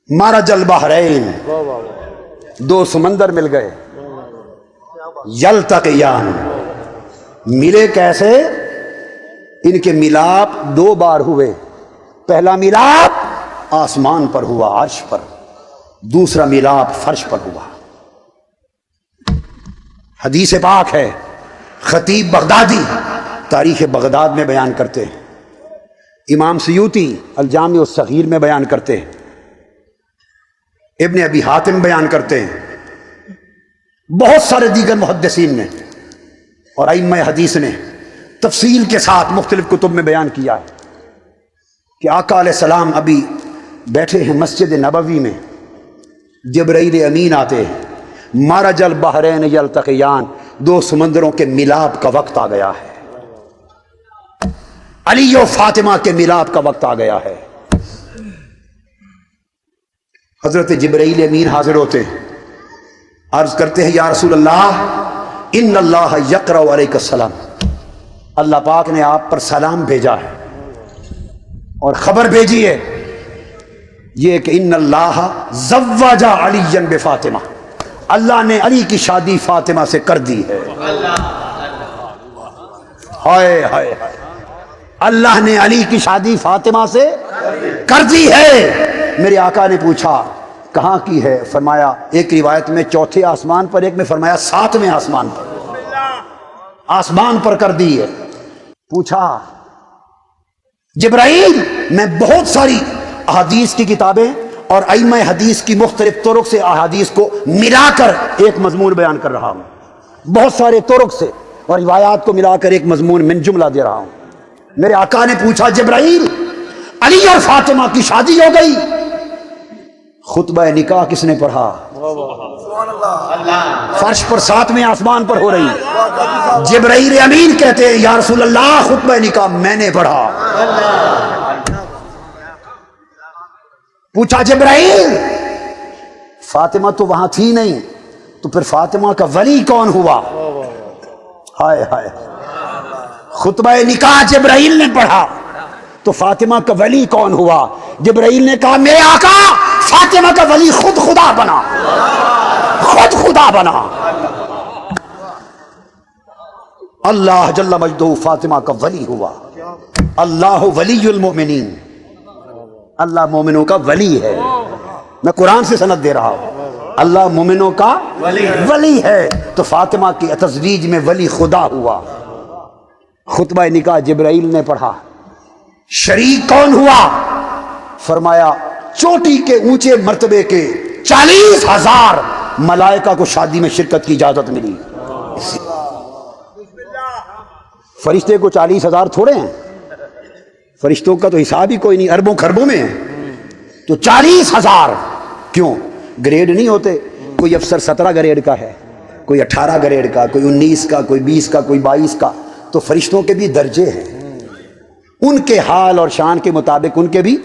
مرج البحرین، دو سمندر مل گئے، یلتقیان، ملے کیسے؟ ان کے ملاپ دو بار ہوئے۔ پہلا ملاپ آسمان پر ہوا، عرش پر، دوسرا ملاپ فرش پر ہوا۔ حدیث پاک ہے، خطیب بغدادی تاریخ بغداد میں بیان کرتے ہیں، امام سیوطی الجامع الصغیر میں بیان کرتے ہیں، ابن ابی حاتم بیان کرتے ہیں، بہت سارے دیگر محدثین نے اور ائمہ حدیث نے تفصیل کے ساتھ مختلف کتب میں بیان کیا ہے کہ آقا علیہ السلام ابھی بیٹھے ہیں مسجد نبوی میں، جبرائیل امین آتے ہیں، مرج البحرین یلتقیان، دو سمندروں کے ملاپ کا وقت آ گیا ہے، علی و فاطمہ کے ملاپ کا وقت آ گیا ہے۔ حضرت جبرائیل امین حاضر ہوتے ہیں، عرض کرتے ہیں یا رسول اللہ ان اللہ یقرأ علیک السلام، اللہ پاک نے آپ پر سلام بھیجا ہے اور خبر بھیجی ہے یہ کہ ان اللہ زوج علی بفاطمہ، اللہ نے علی کی شادی فاطمہ سے کر دی ہے۔ ہائے ہائے، اللہ نے علی کی شادی فاطمہ سے کر دی ہے۔ میرے آقا نے پوچھا کہاں کی ہے؟ فرمایا ایک روایت میں چوتھے آسمان پر، ایک میں فرمایا ساتویں آسمان پر، آسمان پر کر دی ہے۔ پوچھا جبرائیل، میں بہت ساری احادیث کی کتابیں اور ائمہ حدیث کی مختلف طرق سے احادیث کو ملا کر ایک مضمون بیان کر رہا ہوں، بہت سارے طرق سے اور روایات کو ملا کر ایک مضمون من جملہ دے رہا ہوں۔ میرے آقا نے پوچھا جبرائیل، علی اور فاطمہ کی شادی ہو گئی، خطبہ نکاح کس نے پڑھا؟ فرش پر ساتویں آسمان پر ہو رہی ہے۔ جبرائیل امین کہتے ہیں یا رسول اللہ خطبہ نکاح میں نے پڑھا۔ پوچھا جبرائیل، فاطمہ تو وہاں تھی نہیں، تو پھر فاطمہ کا ولی کون ہوا؟ ہائے ہائے، خطبہ نکاح جبرائیل نے پڑھا تو فاطمہ کا ولی کون ہوا؟ جبرائیل نے کہا میرے آقا فاطمہ کا ولی خود خدا بنا، خود خدا بنا۔ اللہ جل مجدہ فاطمہ کا ولی ہوا۔ اللہ ولی المؤمنین، اللہ مومنوں کا ولی ہے۔ میں قرآن سے سند دے رہا ہوں، اللہ مومنوں کا ولی ہے، تو فاطمہ کی تزویج میں ولی خدا ہوا۔ خطبہ نکاح جبرائیل نے پڑھا۔ شریک کون ہوا؟ فرمایا چوٹی کے اونچے مرتبے کے 40,000 ملائکہ کو شادی میں شرکت کی اجازت ملی۔ فرشتے کو 40,000 تھوڑے ہیں، فرشتوں کا تو حساب ہی کوئی نہیں، اربوں خربوں میں ہے، تو 40,000 کیوں؟ گریڈ نہیں ہوتے، کوئی افسر 17 گریڈ کا ہے، کوئی 18 گریڈ کا، کوئی 19 کا، کوئی 20 کا، کوئی 22 کا، تو فرشتوں کے بھی درجے ہیں، ان کے حال اور شان کے مطابق ان کے بھی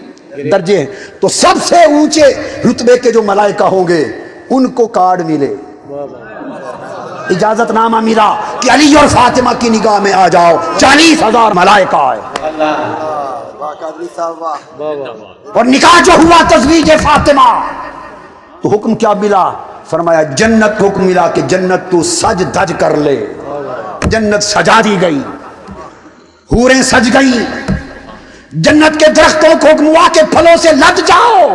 درجے ہیں۔ تو سب سے اونچے رتبے کے جو ملائکہ ہوں گے ان کو کارڈ ملے، اجازت نامہ ملا کہ علی اور فاطمہ کی نگاہ میں آ جاؤ، 40,000 ملائکہ آئے، اور نکاح جو ہوا تزویج فاطمہ، تو حکم کیا ملا؟ فرمایا جنت حکم ملا کہ جنت تو سج دھج کر لے، جنت سجا دی گئی، حوریں سج گئیں، جنت کے درختوں کو حکم ہوا کہ پھلوں سے لد جاؤ،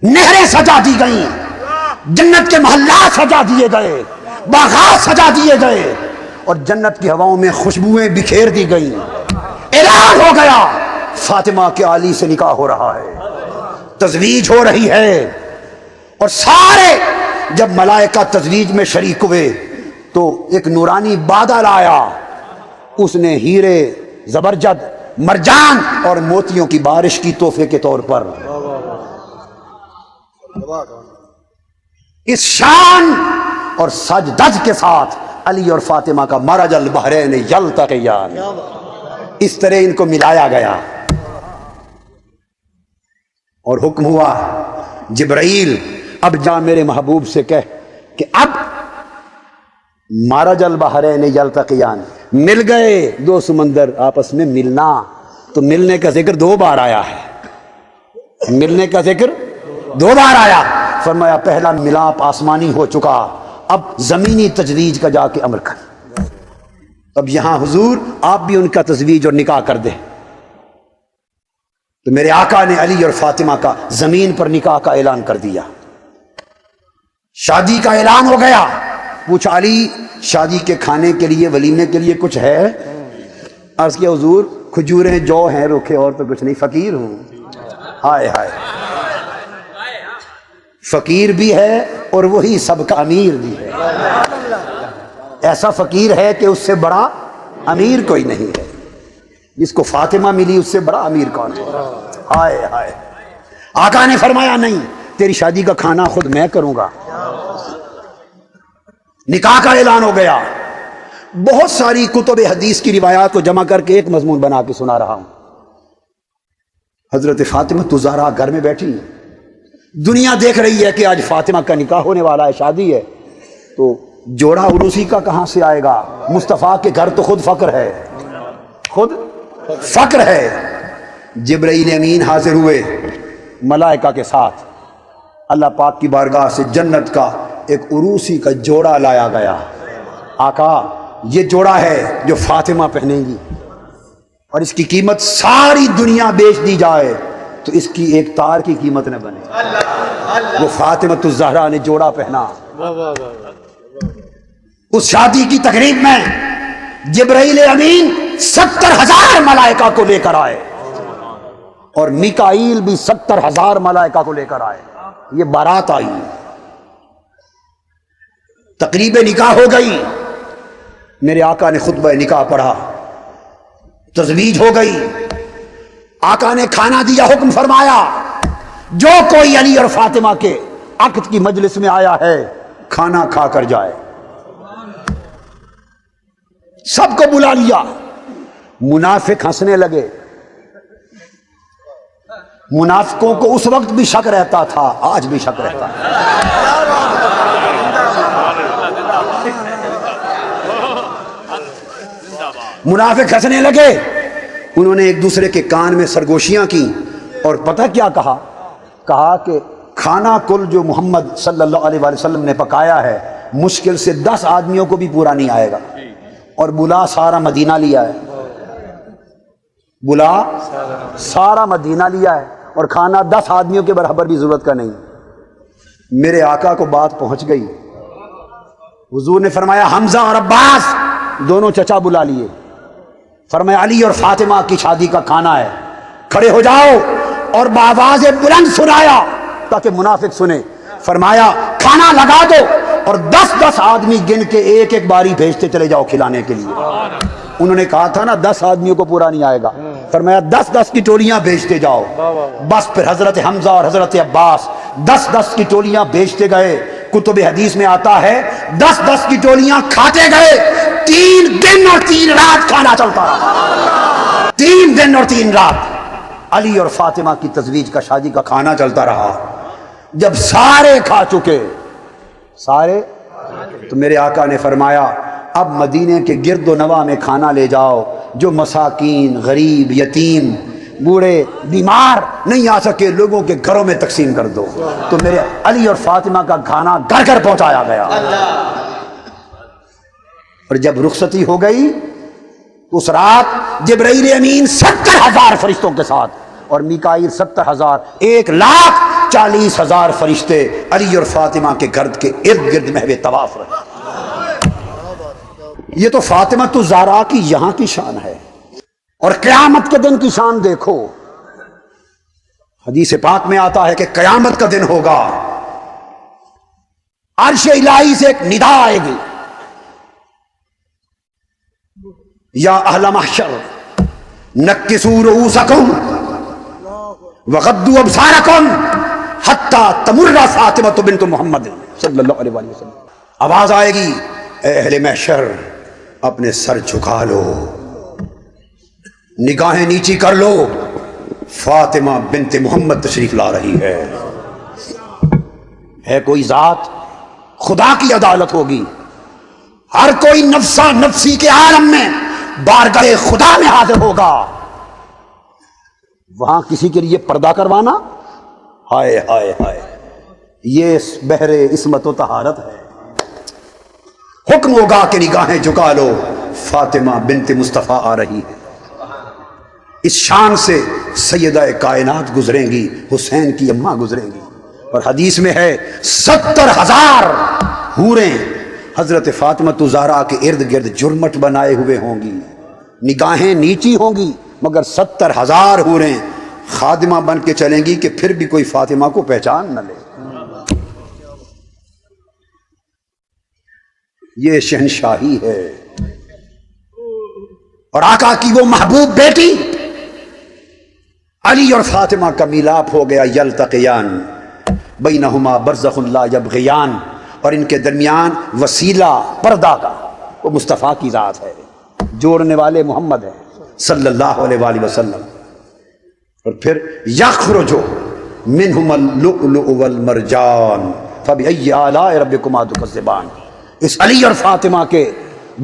نہریں سجا دی گئیں، جنت کے محلات سجا دیے گئے، باغات سجا دیے گئے، اور جنت کی ہواؤں میں خوشبوئیں بکھیر دی گئیں۔ اعلان ہو گیا فاطمہ کے علی سے نکاح ہو رہا ہے، تزویج ہو رہی ہے، اور سارے جب ملائکہ تزویج میں شریک ہوئے تو ایک نورانی بادل آیا، اس نے ہیرے، زبرجد، مرجان اور موتیوں کی بارش کی تحفے کے طور پر۔ اس شان اور سج دج کے ساتھ علی اور فاطمہ کا مرج البحرین یلتقیان، اس طرح ان کو ملایا گیا، اور حکم ہوا جبرائیل اب جا میرے محبوب سے کہہ کہ اب مرج البحرین یلتقیان، مل گئے دو سمندر آپس میں ملنا، تو ملنے کا ذکر 2 بار آیا ہے، ملنے کا ذکر 2 بار آیا. فرمایا پہلا ملاپ آسمانی ہو چکا، اب زمینی تجویز کا جا کے عمل کر. اب یہاں حضور آپ بھی ان کا تزویج اور نکاح کر دیں. تو میرے آقا نے علی اور فاطمہ کا زمین پر نکاح کا اعلان کر دیا. شادی کا اعلان ہو گیا. پوچھا علی شادی کے کھانے کے لیے ولیمے کے لیے کچھ ہے؟ عرض کیا حضور کھجوریں جو ہیں روکھے اور تو کچھ نہیں، فقیر ہوں. ہائے ہائے، فقیر بھی ہے اور وہی سب کا امیر بھی ہے. ایسا فقیر ہے کہ اس سے بڑا امیر کوئی نہیں ہے. جس کو فاطمہ ملی اس سے بڑا امیر کون ہے؟ ہائے ہائے. آقا نے فرمایا نہیں، تیری شادی کا کھانا خود میں کروں گا. نکاح کا اعلان ہو گیا. بہت ساری کتب حدیث کی روایات کو جمع کر کے ایک مضمون بنا کے سنا رہا ہوں. حضرت فاطمہ الزہرا گھر میں بیٹھی، دنیا دیکھ رہی ہے کہ آج فاطمہ کا نکاح ہونے والا ہے، شادی ہے. تو جوڑا عروسی کا کہاں سے آئے گا؟ مصطفیٰ کے گھر تو خود فقر ہے، خود فقر ہے. جبرائیل امین حاضر ہوئے ملائکہ کے ساتھ. اللہ پاک کی بارگاہ سے جنت کا ایک عروسی کا جوڑا لایا گیا. آقا یہ جوڑا ہے جو فاطمہ پہنیں گی، اور اس کی قیمت ساری دنیا بیچ دی جائے تو اس کی ایک تار کی قیمت نہ بنے. وہ فاطمہ الزہرا نے جوڑا پہنا. اس شادی کی تقریب میں جبرائیل امین 70,000 ملائکہ کو لے کر آئے، اور میکائیل بھی 70,000 ملائکہ کو لے کر آئے. یہ بارات آئی، تقریب نکاح ہو گئی. میرے آقا نے خطبہ نکاح پڑھا، تزویج ہو گئی. آقا نے کھانا دیا، حکم فرمایا جو کوئی علی اور فاطمہ کے عقد کی مجلس میں آیا ہے کھانا کھا کر جائے. سب کو بلا لیا. منافق ہنسنے لگے. منافقوں کو اس وقت بھی شک رہتا تھا، آج بھی شک رہتا ہے. منافق ہنسنے لگے. انہوں نے ایک دوسرے کے کان میں سرگوشیاں کی اور پتہ کیا کہا؟ کہا کہ کھانا کل جو محمد صلی اللہ علیہ وآلہ وسلم نے پکایا ہے مشکل سے 10 آدمیوں کو بھی پورا نہیں آئے گا، اور بلا سارا مدینہ لیا ہے. بلا سارا مدینہ لیا ہے اور کھانا 10 آدمیوں کے برابر بھی ضرورت کا نہیں. میرے آقا کو بات پہنچ گئی. حضور نے فرمایا حمزہ اور عباس دونوں چچا بلا لیے. فرمایا علی اور فاطمہ کی شادی کا کھانا ہے، کھڑے ہو جاؤ. اور بآواز بلند سنایا تاکہ منافق سنے. فرمایا کھانا لگا دو اور 10 آدمی گن کے ایک ایک باری بھیجتے چلے جاؤ کھلانے کے لیے. انہوں نے کہا تھا نا 10 آدمیوں کو پورا نہیں آئے گا. فرمایا 10 کی ٹولیاں بھیجتے جاؤ. بس پھر حضرت حمزہ اور حضرت عباس 10 کی ٹولیاں بھیجتے گئے. کتب حدیث میں آتا ہے 10 کی ٹولیاں کھاتے گئے. 3 دن اور 3 رات کھانا چلتا رہا. 3 دن اور 3 رات علی اور فاطمہ کی تزویج کا شادی کا کھانا چلتا رہا. جب سارے کھا چکے، سارے، تو میرے آقا نے فرمایا اب مدینے کے گرد و نواح میں کھانا لے جاؤ. جو مساکین، غریب، یتیم، بوڑھے، بیمار نہیں آ سکے لوگوں کے گھروں میں تقسیم کر دو. تو میرے علی اور فاطمہ کا کھانا گھر گھر پہنچایا گیا. اور جب رخصتی ہو گئی اس رات جبرائیل امین 70,000 فرشتوں کے ساتھ اور میکائیل 70,000، 1,40,000 فرشتے علی اور فاطمہ کے گھر کے ارد گرد محو طواف رہے. یہ تو فاطمہ الزہرا کی یہاں کی شان ہے. اور قیامت کے دن کی شان دیکھو. حدیث پاک میں آتا ہے کہ قیامت کا دن ہوگا، عرش الہی سے ایک ندا آئے گی، یا اہل محشر نکسوا رؤوسکم وغضوا ابصارکم حتی تمر فاطمہ بنت محمد صلی اللہ علیہ وآلہ وسلم. آواز آئے گی اے اہل محشر اپنے سر جھکا لو، نگاہیں نیچی کر لو، فاطمہ بنت محمد تشریف لا رہی ہے کوئی ذات، خدا کی عدالت ہوگی. ہر کوئی نفسا نفسی کے عالم میں بارگاہ خدا میں حاضر ہوگا. وہاں کسی کے لیے پردہ کروانا، ہائے ہائے ہائے، یہ بحر عصمت و طہارت ہے۔ حکم ہوگا کہ نگاہیں جھکا لو، فاطمہ بنت مصطفیٰ آ رہی ہے۔ اس شان سے سیدہ کائنات گزریں گی، حسین کی اماں گزریں گی، اور حدیث میں ہے 70,000 حوریں حضرت فاطمہ زہرا کے ارد گرد جرمٹ بنائے ہوئے ہوں گی، نگاہیں نیچی ہوں گی، مگر 70,000 حوریں خادمہ بن کے چلیں گی کہ پھر بھی کوئی فاطمہ کو پہچان نہ لے۔ یہ شہنشاہی ہے، اور آقا کی وہ محبوب بیٹی علی اور فاطمہ کا میلاپ ہو گیا، یلتقیان بینہما برزخ لا یبغیان، اور ان کے درمیان وسیلہ پردہ کا وہ مصطفیٰ کی ذات ہے، جوڑنے والے محمد ہیں صلی اللہ علیہ وآلہ وسلم۔ اور پھر یخرج منہما اللؤلؤ والمرجان فبأی آلاء ربکما تکذبان، اس علی اور فاطمہ کے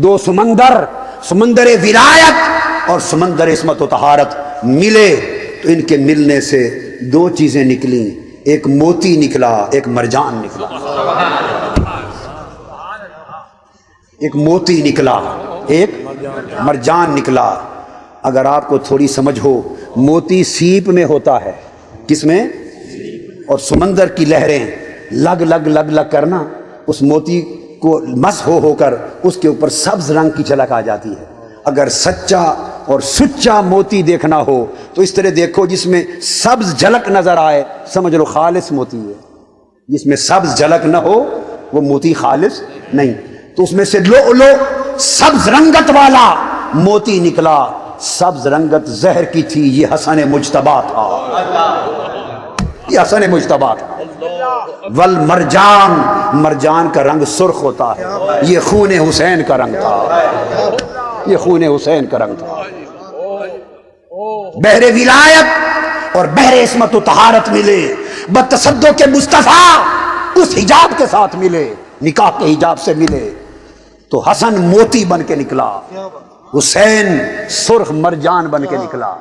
دو سمندر، سمندر ولایت اور سمندر عصمت و طہارت ملے، تو ان کے ملنے سے دو چیزیں نکلیں، ایک موتی نکلا، ایک مرجان نکلا۔ ایک موتی نکلا، ایک مرجان نکلا۔ اگر آپ کو تھوڑی سمجھ ہو، موتی سیپ میں ہوتا ہے، کس میں؟ اور سمندر کی لہریں لگ لگ لگ لگ کرنا اس موتی کو مس ہو کر اس کے اوپر سبز رنگ کی جھلک آ جاتی ہے۔ اگر سچا اور سچا موتی دیکھنا ہو تو اس طرح دیکھو جس میں سبز جھلک نظر آئے، سمجھ لو خالص موتی ہے۔ جس میں سبز جھلک نہ ہو وہ موتی خالص نہیں۔ تو اس میں سے لؤلؤ سبز رنگت والا موتی نکلا، سبز رنگت زہر کی تھی، یہ حسن مجتبیٰ تھا، یہ حسن مجتبیٰ تھا۔ والمرجان، مرجان کا رنگ سرخ ہوتا ہے، یہ خون حسین کا رنگ تھا، یہ خون حسین کا رنگ تھا۔ بحر ولایت اور بحر عصمت و طہارت ملے، بتصدق کے مصطفیٰ اس حجاب کے ساتھ ملے، نکاح کے حجاب سے ملے، تو حسن موتی بن کے نکلا، حسین سرخ مرجان بن کے نکلا۔